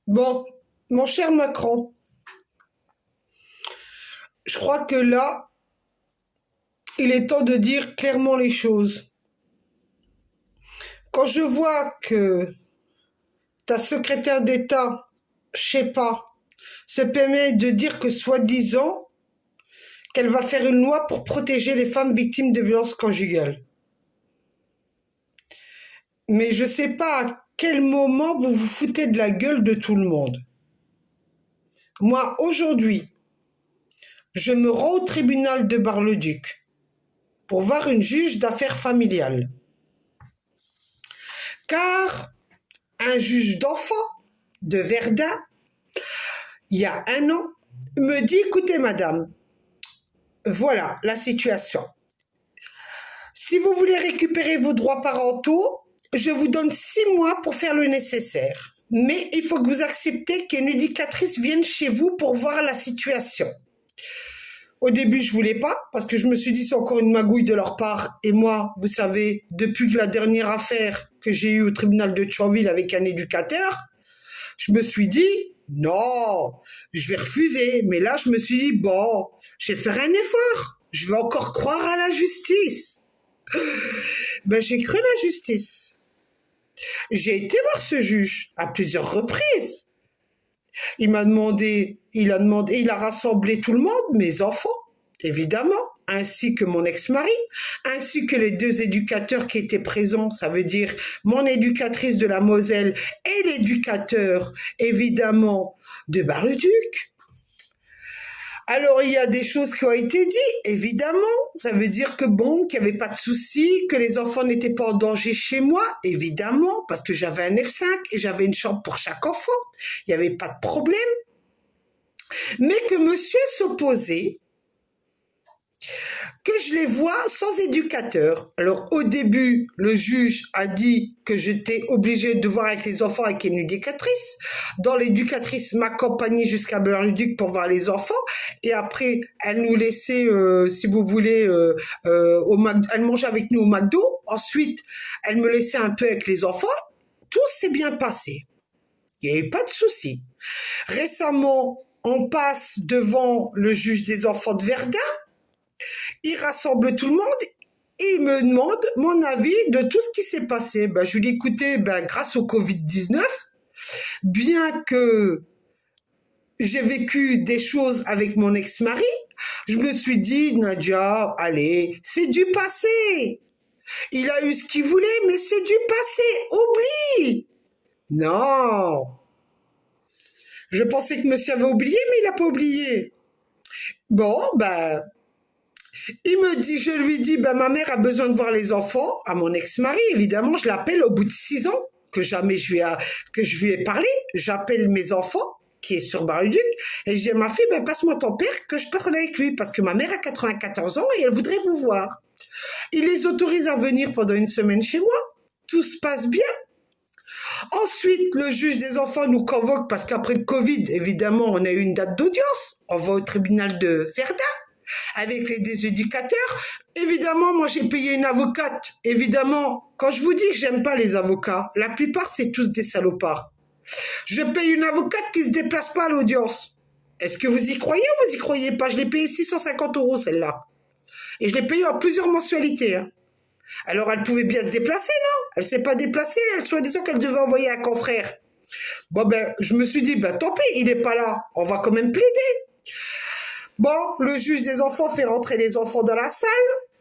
Bon, mon cher Macron, je crois que là, il est temps de dire clairement les choses. Quand je vois que ta secrétaire d'État, je sais pas, se permet de dire que soi-disant qu'elle va faire une loi pour protéger les femmes victimes de violences conjugales. Mais je sais pas à quel moment vous vous foutez de la gueule de tout le monde. Moi, aujourd'hui, je me rends au tribunal de Bar-le-Duc pour voir une juge d'affaires familiales. Car un juge d'enfants de Verdun, il y a un an, me dit, écoutez madame, voilà la situation. Si vous voulez récupérer vos droits parentaux, je vous donne 6 mois pour faire le nécessaire. Mais il faut que vous acceptez qu'une éducatrice vienne chez vous pour voir la situation. Au début, je voulais pas, parce que je me suis dit c'est encore une magouille de leur part. Et moi, vous savez, depuis la dernière affaire que j'ai eue au tribunal de Thionville avec un éducateur, je me suis dit, non, je vais refuser. Mais là, je me suis dit, bon, je vais faire un effort. Je vais encore croire à la justice. Ben, j'ai cru la justice. J'ai été voir ce juge à plusieurs reprises. Il a rassemblé tout le monde, mes enfants, évidemment, ainsi que mon ex-mari, ainsi que les 2 éducateurs qui étaient présents, ça veut dire mon éducatrice de la Moselle et l'éducateur, évidemment, de Bar-le-Duc. Alors, il y a des choses qui ont été dites, évidemment. Ça veut dire que bon, qu'il n'y avait pas de souci, que les enfants n'étaient pas en danger chez moi, évidemment, parce que j'avais un F5 et j'avais une chambre pour chaque enfant. Il n'y avait pas de problème. Mais que monsieur s'opposait, que je les vois sans éducateur. Alors, au début, le juge a dit que j'étais obligée de voir avec les enfants avec une éducatrice. Dans l'éducatrice m'accompagnait jusqu'à Bar-le-Duc pour voir les enfants. Et après, elle nous laissait, si vous voulez, elle mangeait avec nous au McDo. Ensuite, elle me laissait un peu avec les enfants. Tout s'est bien passé. Il n'y a eu pas de souci. Récemment, on passe devant le juge des enfants de Verdun. Il rassemble tout le monde et il me demande mon avis de tout ce qui s'est passé. Ben, je lui dis, écoutez, grâce au Covid-19, bien que j'ai vécu des choses avec mon ex-mari, je me suis dit, Nadia, allez, c'est du passé. Il a eu ce qu'il voulait, mais c'est du passé. Oublie. Non. Je pensais que monsieur avait oublié, mais il n'a pas oublié. Bon, je lui dis, ma mère a besoin de voir les enfants, à mon ex-mari, évidemment, je l'appelle au bout de 6 ans, que jamais que je lui ai parlé, j'appelle mes enfants, qui est sur Bar-le-Duc, et je dis à ma fille, passe-moi ton père, que je parle avec lui, parce que ma mère a 94 ans et elle voudrait vous voir. Il les autorise à venir pendant 1 semaine chez moi, tout se passe bien. Ensuite, le juge des enfants nous convoque, parce qu'après le Covid, évidemment, on a eu une date d'audience, on va au tribunal de Verdun, avec les 2 éducateurs. Évidemment, moi, j'ai payé une avocate. Évidemment, quand je vous dis que j'aime pas les avocats, la plupart, c'est tous des salopards. Je paye une avocate qui se déplace pas à l'audience. Est-ce que vous y croyez ou vous y croyez pas? Je l'ai payé 650 € celle-là. Et je l'ai payé en plusieurs mensualités. Alors, elle pouvait bien se déplacer, non? Elle s'est pas déplacée, elle soi-disant qu'elle devait envoyer un confrère. Bon, je me suis dit, tant pis, il est pas là. On va quand même plaider. Bon, le juge des enfants fait rentrer les enfants dans la salle,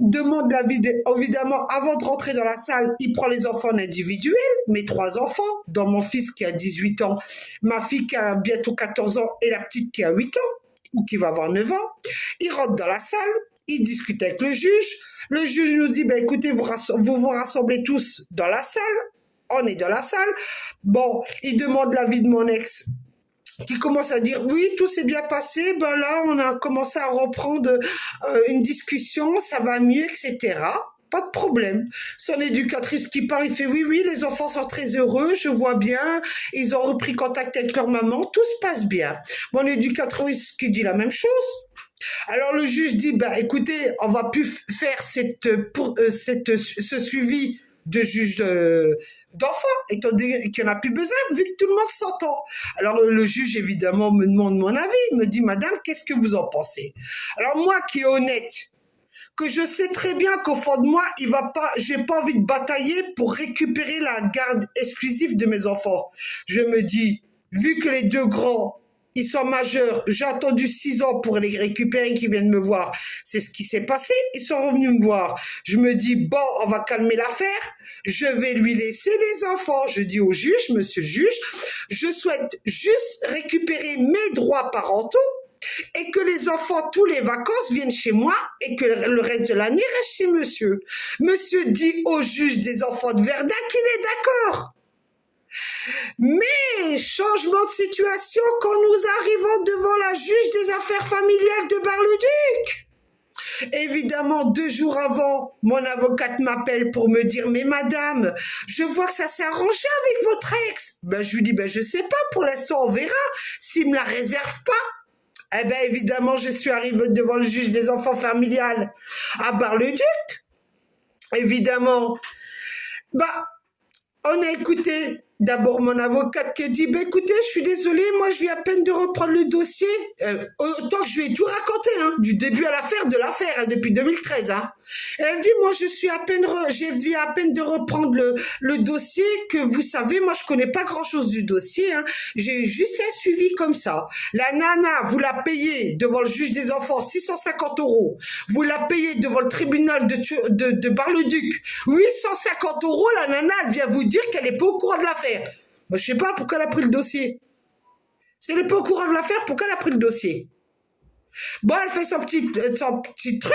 demande l'avis, évidemment, avant de rentrer dans la salle, il prend les enfants individuels, mes 3 enfants, dont mon fils qui a 18 ans, ma fille qui a bientôt 14 ans et la petite qui a 8 ans, ou qui va avoir 9 ans. Il rentre dans la salle, il discute avec le juge nous dit, écoutez, vous vous rassemblez tous dans la salle, on est dans la salle. Bon, il demande l'avis de mon ex, qui commence à dire oui, tout s'est bien passé, là on a commencé à reprendre une discussion, ça va mieux, etc. Pas de problème. Son éducatrice qui parle, il fait oui, les enfants sont très heureux, je vois bien, ils ont repris contact avec leur maman, tout se passe bien. Mon éducatrice qui dit la même chose. Alors le juge dit, écoutez, on va plus faire ce suivi de juge d'enfants, étant donné qu'il n'y en a plus besoin, vu que tout le monde s'entend. Alors le juge, évidemment, me demande mon avis, me dit, madame, qu'est-ce que vous en pensez? Alors moi qui est honnête, que je sais très bien qu'au fond de moi, j'ai pas envie de batailler pour récupérer la garde exclusive de mes enfants. Je me dis, vu que les deux grands, ils sont majeurs, j'ai attendu 6 ans pour les récupérer, qu'ils viennent me voir. C'est ce qui s'est passé, ils sont revenus me voir. Je me dis, bon, on va calmer l'affaire, je vais lui laisser les enfants. Je dis au juge, monsieur le juge, je souhaite juste récupérer mes droits parentaux et que les enfants, tous les vacances, viennent chez moi et que le reste de l'année reste chez monsieur. Monsieur dit au juge des enfants de Verdun qu'il est d'accord. Mais, changement de situation quand nous arrivons devant la juge des affaires familiales de Bar-le-Duc. Évidemment, 2 jours avant, mon avocate m'appelle pour me dire, mais madame, je vois que ça s'est arrangé avec votre ex. Ben, je lui dis, ben, je sais pas, pour l'instant, on verra, s'il me la réserve pas. Eh ben, évidemment, je suis arrivée devant le juge des enfants familiales à Bar-le-Duc. Évidemment, bah, on a écouté d'abord mon avocate qui dit, écoutez, je suis désolée, moi je viens à peine de reprendre le dossier, autant que je lui ai tout raconté, hein, du début à de l'affaire, hein, depuis 2013. Hein. Elle dit, moi je suis j'ai vu à peine de reprendre le dossier, que vous savez, moi je connais pas grand chose du dossier, hein, j'ai eu juste un suivi comme ça. La nana, vous la payez devant le juge des enfants 650 €, vous la payez devant le tribunal de Bar-le-Duc 850 €, la nana, elle vient vous dire qu'elle est pas au courant de l'affaire. Moi, je sais pas pourquoi elle a pris le dossier. Si elle n'est pas au courant de l'affaire, pourquoi elle a pris le dossier? Bon, elle fait son petit truc.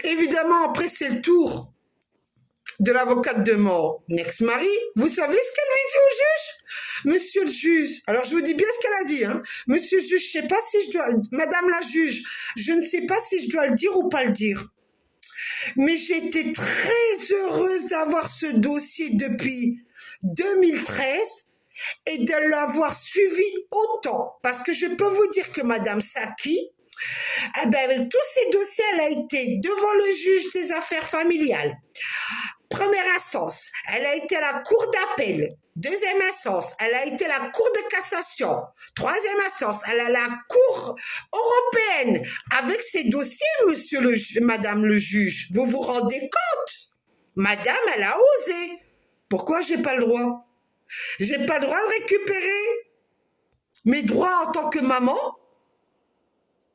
Évidemment, après, c'est le tour de l'avocate de mon ex-mari. Vous savez ce qu'elle lui dit au juge? Monsieur le juge, alors je vous dis bien ce qu'elle a dit, hein. Monsieur le juge, je sais pas si je dois... Madame la juge, je ne sais pas si je dois le dire ou pas le dire. Mais j'étais très heureuse d'avoir ce dossier depuis 2013 et de l'avoir suivi autant. Parce que je peux vous dire que Madame Saki, eh ben, avec tous ces dossiers, elle a été devant le juge des affaires familiales. Première instance, elle a été à la cour d'appel. Deuxième instance, elle a été à la cour de cassation. Troisième instance, elle est à la cour européenne. Avec ces dossiers, madame le juge, vous vous rendez compte? Madame, elle a osé. Pourquoi j'ai pas le droit? J'ai pas le droit de récupérer mes droits en tant que maman?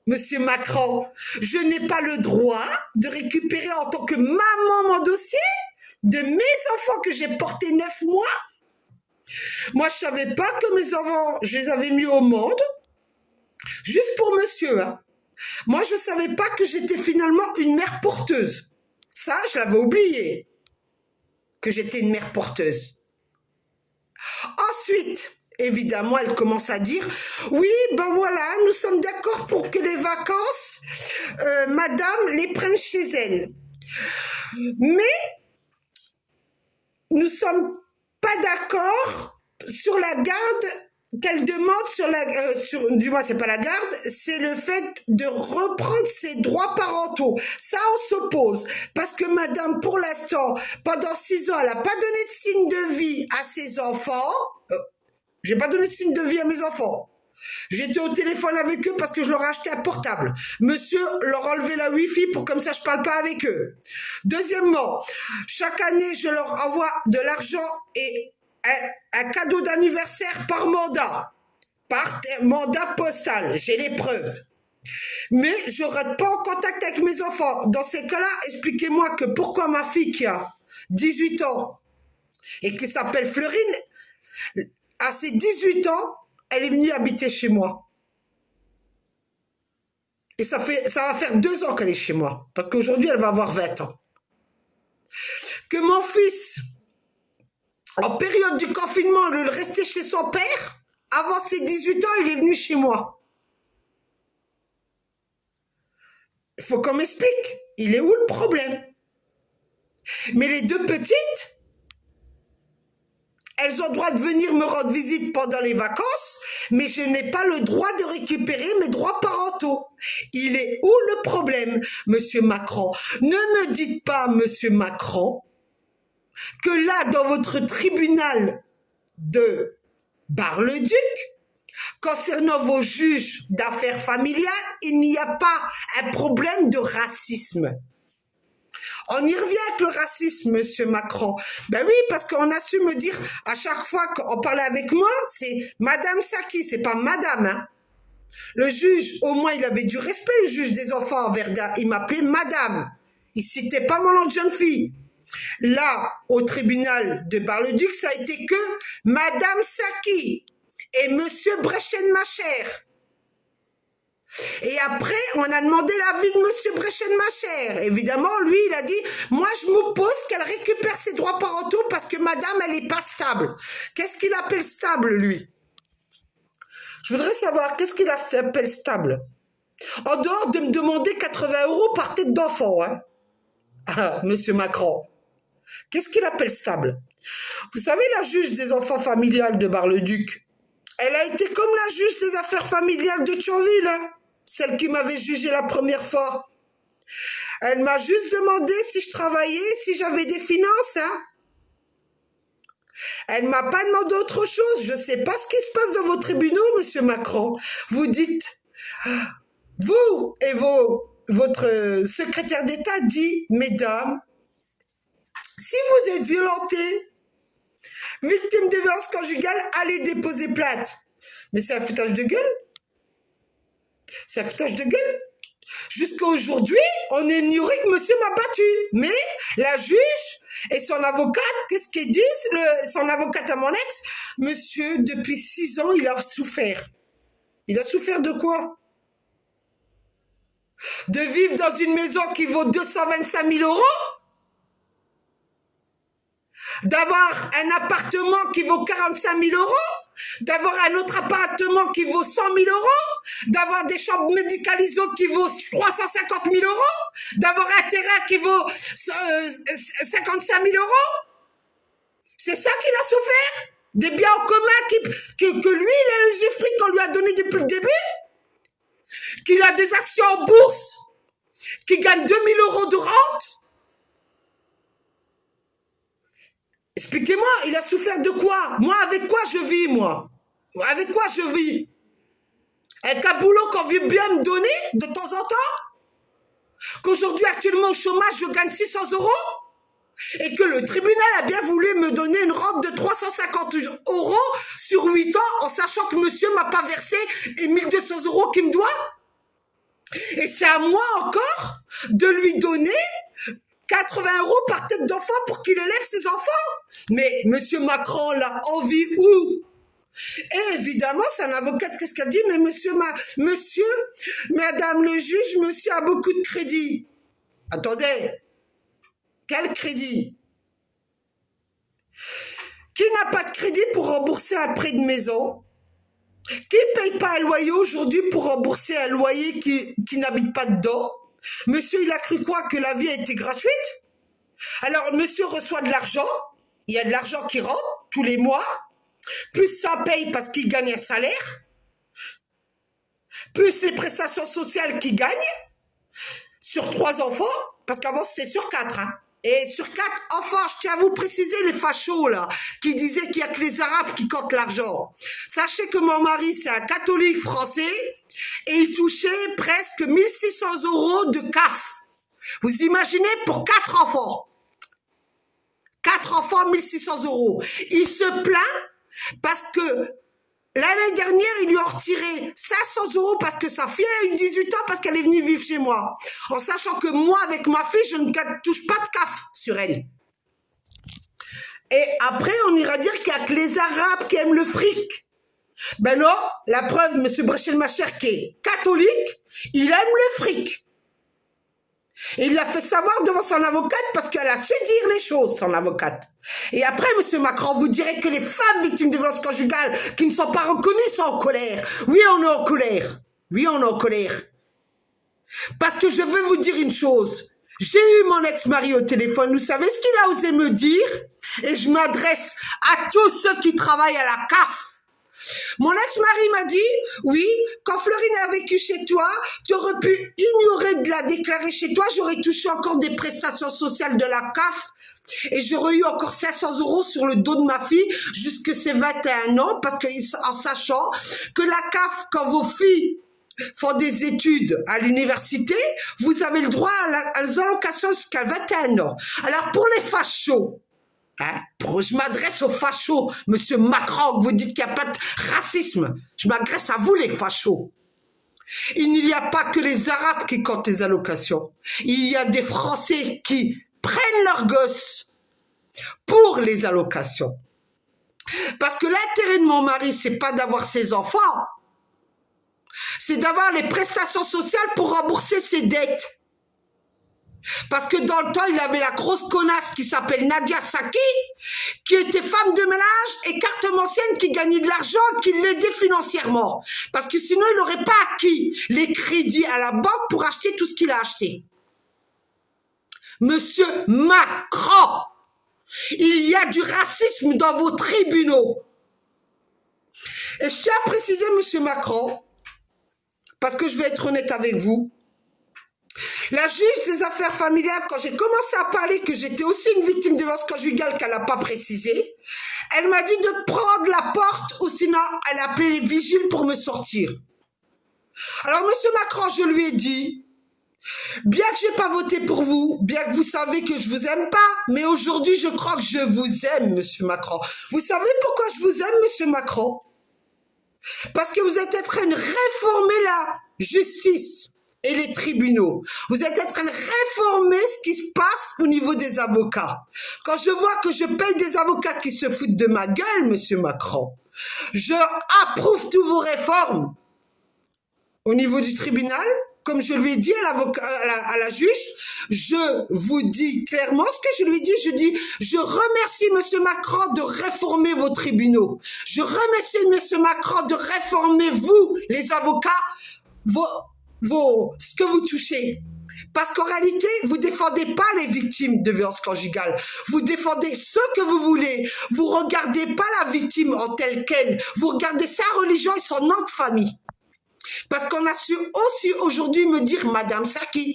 Monsieur Macron, je n'ai pas le droit de récupérer en tant que maman mon dossier de mes enfants que j'ai portés 9 mois? Moi, je savais pas que mes enfants, je les avais mis au monde, juste pour monsieur. Hein. Moi, je savais pas que j'étais finalement une mère porteuse. Ça, je l'avais oublié, que j'étais une mère porteuse. Ensuite, évidemment, elle commence à dire, oui, ben voilà, nous sommes d'accord pour que les vacances, madame les prenne chez elle. Mais, nous sommes pas d'accord sur la garde qu'elle demande du moins c'est pas la garde, c'est le fait de reprendre ses droits parentaux. Ça, on s'oppose. Parce que madame, pour l'instant, pendant 6 ans, elle n'a pas donné de signe de vie à ses enfants. J'ai pas donné de signe de vie à mes enfants. J'étais au téléphone avec eux parce que je leur ai acheté un portable. Monsieur leur a enlevé la Wi-Fi pour comme ça je parle pas avec eux. Deuxièmement, chaque année, je leur envoie de l'argent et un cadeau d'anniversaire par mandat postal. J'ai les preuves. Mais je ne reste pas en contact avec mes enfants. Dans ces cas-là, expliquez-moi que pourquoi ma fille qui a 18 ans et qui s'appelle Fleurine, à ses 18 ans, elle est venue habiter chez moi. Et ça va faire 2 ans qu'elle est chez moi. Parce qu'aujourd'hui, elle va avoir 20 ans. Que mon fils, en période du confinement, au lieu de rester chez son père, avant ses 18 ans, il est venu chez moi. Il faut qu'on m'explique. Il est où le problème? Mais les 2 petites, elles ont le droit de venir me rendre visite pendant les vacances, mais je n'ai pas le droit de récupérer mes droits parentaux. Il est où le problème, monsieur Macron? Ne me dites pas, monsieur Macron, que là, dans votre tribunal de Bar-le-Duc, concernant vos juges d'affaires familiales, il n'y a pas un problème de racisme. On y revient avec le racisme, monsieur Macron. Ben oui, parce qu'on a su me dire, à chaque fois qu'on parlait avec moi, c'est Madame Saki, c'est pas Madame, hein. Le juge, au moins, il avait du respect, le juge des enfants, Verda. Il m'appelait Madame. Il citait pas mon nom de jeune fille. Là, au tribunal de Bar-le-Duc, ça a été que Madame Saki et Monsieur Breschenmacher. Et après, on a demandé l'avis de Monsieur Breschenmacher. Évidemment, lui, il a dit, moi, je m'oppose qu'elle récupère ses droits parentaux parce que Madame, elle n'est pas stable. Qu'est-ce qu'il appelle stable, lui? Je voudrais savoir, qu'est-ce qu'il appelle stable? En dehors de me demander 80 € par tête d'enfant, hein? Ah, monsieur Macron. Qu'est-ce qu'il appelle stable? Vous savez, la juge des enfants familiales de Bar-le-Duc, elle a été comme la juge des affaires familiales de Thionville, hein? Celle qui m'avait jugé la première fois. Elle m'a juste demandé si je travaillais, si j'avais des finances, hein? Elle m'a pas demandé autre chose. Je sais pas ce qui se passe dans vos tribunaux, monsieur Macron. Vous dites, vous et votre secrétaire d'État dit, mesdames, si vous êtes violentées, victime de violence conjugale, allez déposer plainte. Mais c'est un foutage de gueule. C'est un foutage de gueule. Jusqu'à aujourd'hui, on est ignoré que monsieur m'a battu. Mais la juge et son avocate, qu'est-ce qu'ils disent, son avocate à mon ex? Monsieur, depuis 6 ans, il a souffert. Il a souffert de quoi? De vivre dans une maison qui vaut 225 000 €? D'avoir un appartement qui vaut 45 000 €? D'avoir un autre appartement qui vaut 100 000 €, d'avoir des chambres médicalisées qui vaut 350 000 €, d'avoir un terrain qui vaut 55 000 €. C'est ça qu'il a souffert? Des biens en commun que lui, il a usufruit qu'on lui a donné depuis le début? Qu'il a des actions en bourse, qu'il gagne 2 000 € de rente? Expliquez-moi, il a souffert de quoi? Moi, avec quoi je vis, moi? Avec quoi je vis? Avec un boulot qu'on veut bien me donner de temps en temps? Qu'aujourd'hui, actuellement, au chômage, je gagne 600 € et que le tribunal a bien voulu me donner une rente de 350 € sur 8 ans en sachant que monsieur m'a pas versé les 1200 € qu'il me doit. Et c'est à moi encore de lui donner 80 € par tête d'enfant pour qu'il élève ses enfants. Mais monsieur Macron l'a envie où? Et évidemment, c'est un avocat, qu'est-ce qu'elle dit? Mais madame le juge, monsieur a beaucoup de crédit. Attendez, quel crédit? Qui n'a pas de crédit pour rembourser un prêt de maison? Qui ne paye pas un loyer aujourd'hui pour rembourser un loyer qui n'habite pas dedans? Monsieur, il a cru quoi? Que la vie a été gratuite? Alors, monsieur reçoit de l'argent, il y a de l'argent qui rentre tous les mois, plus ça paye parce qu'il gagne un salaire, plus les prestations sociales qu'il gagne, sur 3 enfants, parce qu'avant c'était sur 4, hein. Et sur 4 enfants, je tiens à vous préciser les fachos là, qui disaient qu'il n'y a que les Arabes qui comptent l'argent. Sachez que mon mari, c'est un catholique français, et il touchait presque 1600 € de CAF. Vous imaginez pour 4 enfants? 4 enfants, 1600 €. Il se plaint parce que l'année dernière, ils lui ont retiré 500 € parce que sa fille a eu 18 ans parce qu'elle est venue vivre chez moi. En sachant que moi, avec ma fille, je ne touche pas de CAF sur elle. Et après, on ira dire qu'il n'y a que les Arabes qui aiment le fric. Ben non, la preuve, M. Breschenmacher, qui est catholique, il aime le fric. Et il l'a fait savoir devant son avocate parce qu'elle a su dire les choses, son avocate. Et après, M. Macron, vous direz que les femmes victimes de violences conjugales qui ne sont pas reconnues sont en colère. Oui, on est en colère. Oui, on est en colère. Parce que je veux vous dire une chose. J'ai eu mon ex-mari au téléphone. Vous savez ce qu'il a osé me dire? Et je m'adresse à tous ceux qui travaillent à la CAF. Mon ex-mari m'a dit, oui, quand Florine a vécu chez toi, tu aurais pu ignorer de la déclarer chez toi, j'aurais touché encore des prestations sociales de la CAF et j'aurais eu encore 500 € sur le dos de ma fille jusqu'à ses 21 ans, parce que en sachant que la CAF, quand vos filles font des études à l'université, vous avez le droit à les allocations jusqu'à 21 ans. Alors pour les fachos, hein, je m'adresse aux fachos, monsieur Macron, vous dites qu'il n'y a pas de racisme, je m'adresse à vous les fachos. Il n'y a pas que les Arabes qui comptent les allocations, il y a des Français qui prennent leurs gosses pour les allocations. Parce que l'intérêt de mon mari, c'est pas d'avoir ses enfants, c'est d'avoir les prestations sociales pour rembourser ses dettes. Parce que dans le temps, il avait la grosse connasse qui s'appelle Nadia Saki, qui était femme de ménage et cartomancienne qui gagnait de l'argent, qui l'aidait financièrement. Parce que sinon, il n'aurait pas acquis les crédits à la banque pour acheter tout ce qu'il a acheté. Monsieur Macron, il y a du racisme dans vos tribunaux. Et je tiens à préciser, monsieur Macron, parce que je vais être honnête avec vous, la juge des affaires familiales, quand j'ai commencé à parler que j'étais aussi une victime de violence conjugale qu'elle n'a pas précisé, elle m'a dit de prendre la porte ou sinon elle a appelé les vigiles pour me sortir. Alors monsieur Macron, je lui ai dit, bien que j'ai pas voté pour vous, bien que vous savez que je vous aime pas, mais aujourd'hui je crois que je vous aime, monsieur Macron. Vous savez pourquoi je vous aime, monsieur Macron? Parce que vous êtes en train de réformer la justice et les tribunaux. Vous êtes en train de réformer ce qui se passe au niveau des avocats. Quand je vois que je paye des avocats qui se foutent de ma gueule, monsieur Macron, je approuve tous vos réformes au niveau du tribunal. Comme je lui ai dit à la juge, je vous dis clairement ce que je lui ai dit. Je dis, je remercie monsieur Macron de réformer vos tribunaux. Je remercie monsieur Macron de réformer vous, les avocats, ce que vous touchez. Parce qu'en réalité, vous défendez pas les victimes de violences conjugales. Vous défendez ce que vous voulez. Vous regardez pas la victime en telle qu'elle. Vous regardez sa religion et son nom de famille. Parce qu'on a su aussi aujourd'hui me dire Madame Saki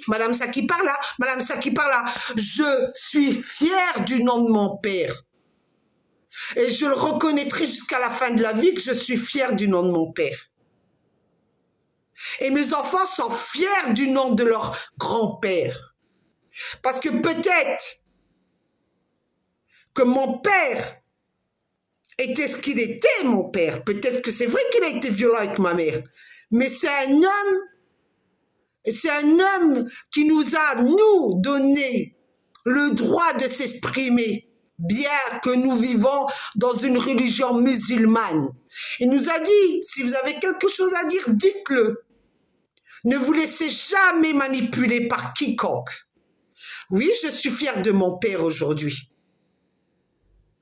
par là, Madame Saki par là. Je suis fière du nom de mon père. Et je le reconnaîtrai jusqu'à la fin de la vie que je suis fière du nom de mon père. Et mes enfants sont fiers du nom de leur grand-père. Parce que peut-être que mon père était ce qu'il était, mon père. Peut-être que c'est vrai qu'il a été violent avec ma mère. Mais c'est un homme qui nous a, nous, donné le droit de s'exprimer, bien que nous vivons dans une religion musulmane. Il nous a dit, si vous avez quelque chose à dire, dites-le. Ne vous laissez jamais manipuler par quiconque. Oui, je suis fière de mon père aujourd'hui.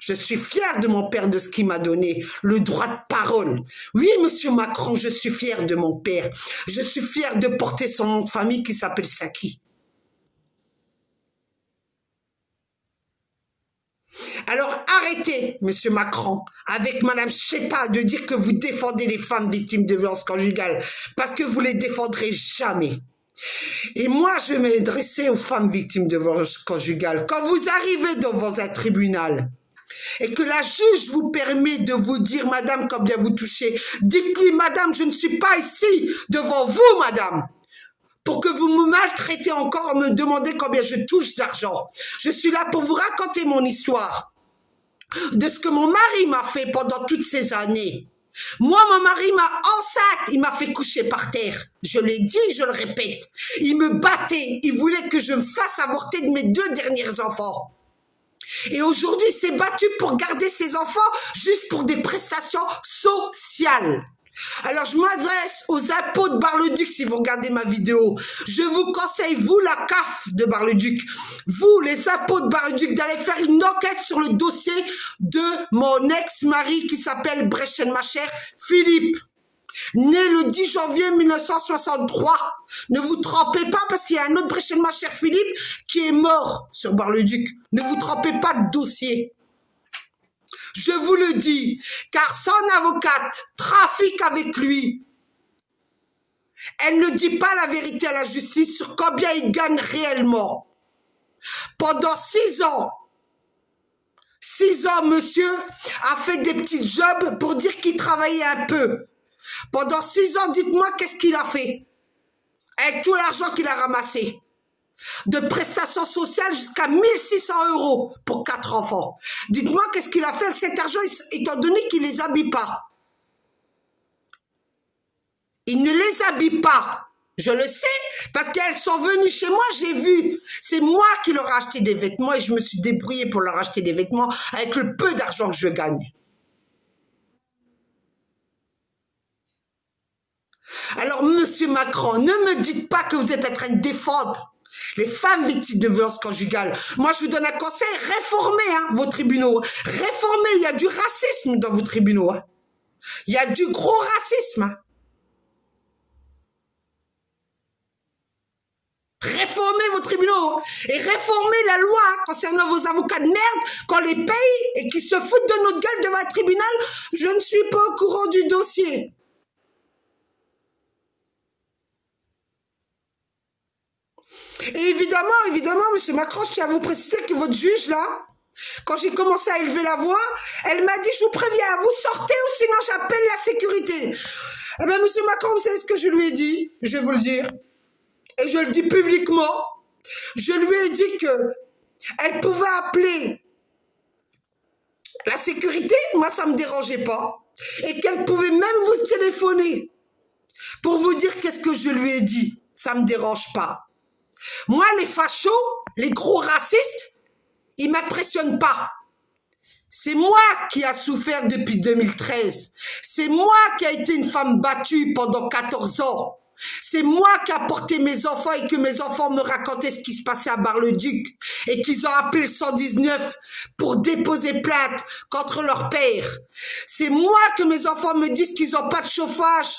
Je suis fière de mon père, de ce qu'il m'a donné, le droit de parole. Oui, monsieur Macron, je suis fière de mon père. Je suis fière de porter son nom de famille qui s'appelle Saki. Alors arrêtez, monsieur Macron, avec madame Shepa, de dire que vous défendez les femmes victimes de violences conjugales, parce que vous les défendrez jamais. Et moi, je vais m'adresser aux femmes victimes de violences conjugales. Quand vous arrivez devant un tribunal, et que la juge vous permet de vous dire, madame, combien vous touchez, dites-lui, madame, je ne suis pas ici devant vous, madame, pour que vous me maltraitez encore, me demandez combien je touche d'argent. Je suis là pour vous raconter mon histoire, de ce que mon mari m'a fait pendant toutes ces années. Moi, mon mari m'a enceinte, il m'a fait coucher par terre. Je l'ai dit, je le répète. Il me battait, il voulait que je me fasse avorter de mes 2 derniers enfants. Et aujourd'hui, il s'est battu pour garder ses enfants juste pour des prestations sociales. Alors, je m'adresse aux impôts de Bar-le-Duc si vous regardez ma vidéo. Je vous conseille, vous, la CAF de Bar-le-Duc, vous, les impôts de Bar-le-Duc, d'aller faire une enquête sur le dossier de mon ex-mari qui s'appelle Brechenmacher Philippe. Né le 10 janvier 1963. Ne vous trompez pas parce qu'il y a un autre Brechenmacher Philippe qui est mort sur Bar-le-Duc. Ne vous trompez pas de dossier. Je vous le dis, car son avocate trafique avec lui. Elle ne dit pas la vérité à la justice sur combien il gagne réellement. Pendant 6 ans, 6 ans, monsieur a fait des petits jobs pour dire qu'il travaillait un peu. Pendant 6 ans, dites-moi qu'est-ce qu'il a fait avec tout l'argent qu'il a ramassé. De prestations sociales jusqu'à 1600 € pour 4 enfants. Dites-moi qu'est-ce qu'il a fait avec cet argent, étant donné qu'il ne les habille pas. Il ne les habille pas. Je le sais, parce qu'elles sont venues chez moi, j'ai vu. C'est moi qui leur ai acheté des vêtements et je me suis débrouillée pour leur acheter des vêtements avec le peu d'argent que je gagne. Alors, monsieur Macron, ne me dites pas que vous êtes en train de défendre les femmes victimes de violences conjugales. Moi, je vous donne un conseil, réformez vos tribunaux. Réformez, il y a du racisme dans vos tribunaux. Il y a du gros racisme. Réformez vos tribunaux et réformez la loi concernant vos avocats de merde qu'on les paye et qui se foutent de notre gueule devant un tribunal. Je ne suis pas au courant du dossier. Et évidemment, monsieur Macron, je tiens à vous préciser que votre juge, là, quand j'ai commencé à élever la voix, elle m'a dit, je vous préviens, vous sortez ou sinon j'appelle la sécurité. Eh bien, monsieur Macron, vous savez ce que je lui ai dit? Je vais vous le dire. Et je le dis publiquement. Je lui ai dit que elle pouvait appeler la sécurité, moi ça me dérangeait pas. Et qu'elle pouvait même vous téléphoner pour vous dire qu'est-ce que je lui ai dit. Ça me dérange pas. Moi, les fachos, les gros racistes, ils m'impressionnent pas. C'est moi qui a souffert depuis 2013. C'est moi qui a été une femme battue pendant 14 ans. C'est moi qui a porté mes enfants et que mes enfants me racontaient ce qui se passait à Bar-le-Duc et qu'ils ont appelé le 119 pour déposer plainte contre leur père. C'est moi que mes enfants me disent qu'ils n'ont pas de chauffage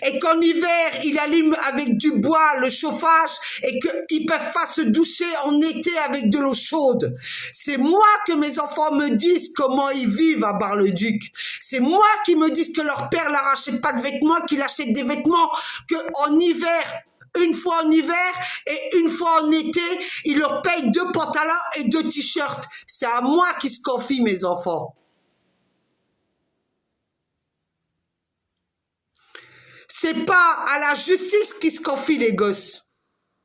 et qu'en hiver, ils allument avec du bois le chauffage et qu'ils ne peuvent pas se doucher en été avec de l'eau chaude. C'est moi que mes enfants me disent comment ils vivent à Bar-le-Duc. C'est moi qui me disent que leur père leur achète pas de vêtements, qu'il achète des vêtements qu'en hiver, une fois en hiver et une fois en été, il leur paye 2 pantalons et 2 t-shirts. C'est à moi qui se confient mes enfants. C'est pas à la justice qui se confie les gosses.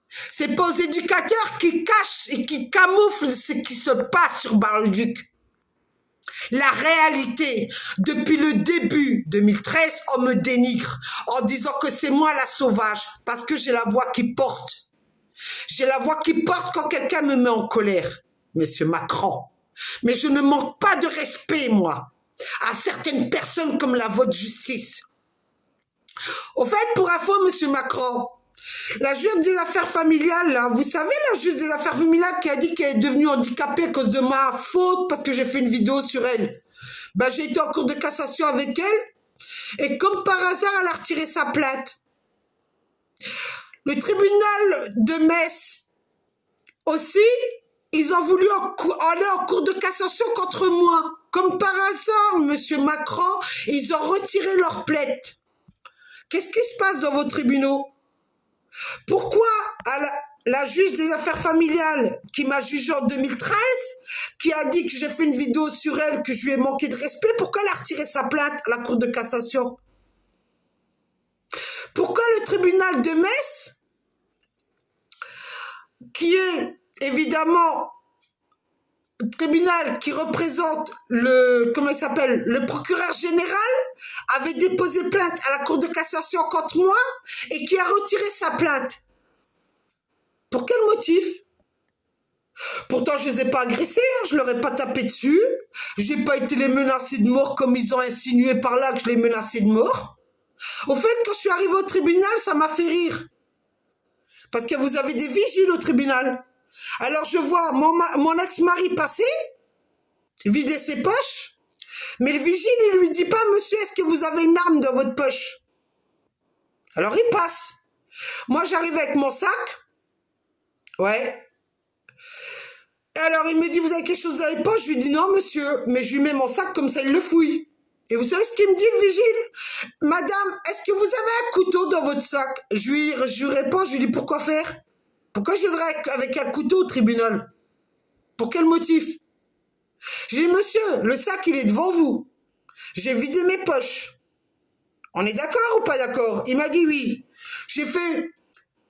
C'est pas aux éducateurs qui cachent et qui camouflent ce qui se passe sur Bar-le-Duc. La réalité, depuis le début 2013, on me dénigre en disant que c'est moi la sauvage parce que j'ai la voix qui porte. J'ai la voix qui porte quand quelqu'un me met en colère, monsieur Macron. Mais je ne manque pas de respect, moi, à certaines personnes comme la vôtre justice. Au fait, pour info, monsieur Macron, la juge des affaires familiales, là, vous savez, la juge des affaires familiales qui a dit qu'elle est devenue handicapée à cause de ma faute parce que j'ai fait une vidéo sur elle. Ben, j'ai été en cours de cassation avec elle et comme par hasard, elle a retiré sa plainte. Le tribunal de Metz aussi, ils ont voulu aller en cours de cassation contre moi. Comme par hasard, monsieur Macron, ils ont retiré leur plainte. Qu'est-ce qui se passe dans vos tribunaux? Pourquoi la juge des affaires familiales qui m'a jugé en 2013, qui a dit que j'ai fait une vidéo sur elle, que je lui ai manqué de respect, pourquoi elle a retiré sa plainte à la Cour de cassation? Pourquoi le tribunal de Metz, qui est évidemment le tribunal qui représente le procureur général, avait déposé plainte à la Cour de cassation contre moi et qui a retiré sa plainte. Pour quel motif? Pourtant, je ne les ai pas agressés, je ne leur ai pas tapé dessus, je n'ai pas été les menacer de mort comme ils ont insinué par là que je les menaçais de mort. Au fait, quand je suis arrivée au tribunal, ça m'a fait rire. Parce que vous avez des vigiles au tribunal. Alors je vois mon ex-mari passer, vider ses poches, mais le vigile, il lui dit pas, monsieur, est-ce que vous avez une arme dans votre poche? Alors il passe. Moi, j'arrive avec mon sac. Ouais. Et alors, il me dit, vous avez quelque chose dans les poches? Je lui dis, non, monsieur. Mais je lui mets mon sac, comme ça, il le fouille. Et vous savez ce qu'il me dit, le vigile? Madame, est-ce que vous avez un couteau dans votre sac? Je lui réponds, je lui dis, pourquoi faire? Pourquoi je viendrais avec un couteau au tribunal? Pour quel motif? J'ai dit, monsieur, le sac, il est devant vous. J'ai vidé mes poches. On est d'accord ou pas d'accord? Il m'a dit oui. J'ai fait,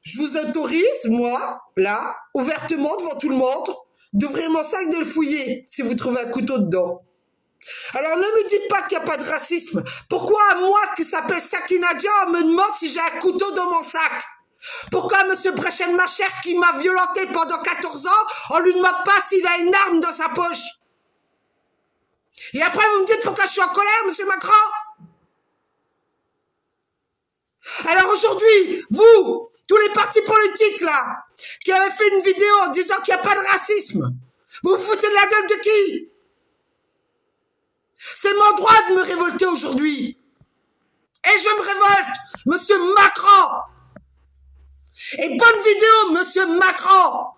je vous autorise, moi, là, ouvertement devant tout le monde, d'ouvrir mon sac, de le fouiller, si vous trouvez un couteau dedans. Alors ne me dites pas qu'il n'y a pas de racisme. Pourquoi moi, qui s'appelle Sakina Dia, on me demande si j'ai un couteau dans mon sac? Pourquoi M. Brechen Macher, qui m'a violenté pendant 14 ans, on lui demande pas s'il a une arme dans sa poche? Et après, vous me dites pourquoi je suis en colère, M. Macron? Alors aujourd'hui, vous, tous les partis politiques là, qui avaient fait une vidéo en disant qu'il n'y a pas de racisme, vous vous foutez de la gueule de qui? C'est mon droit de me révolter aujourd'hui. Et je me révolte, M. Macron. Et bonne vidéo, M. Macron.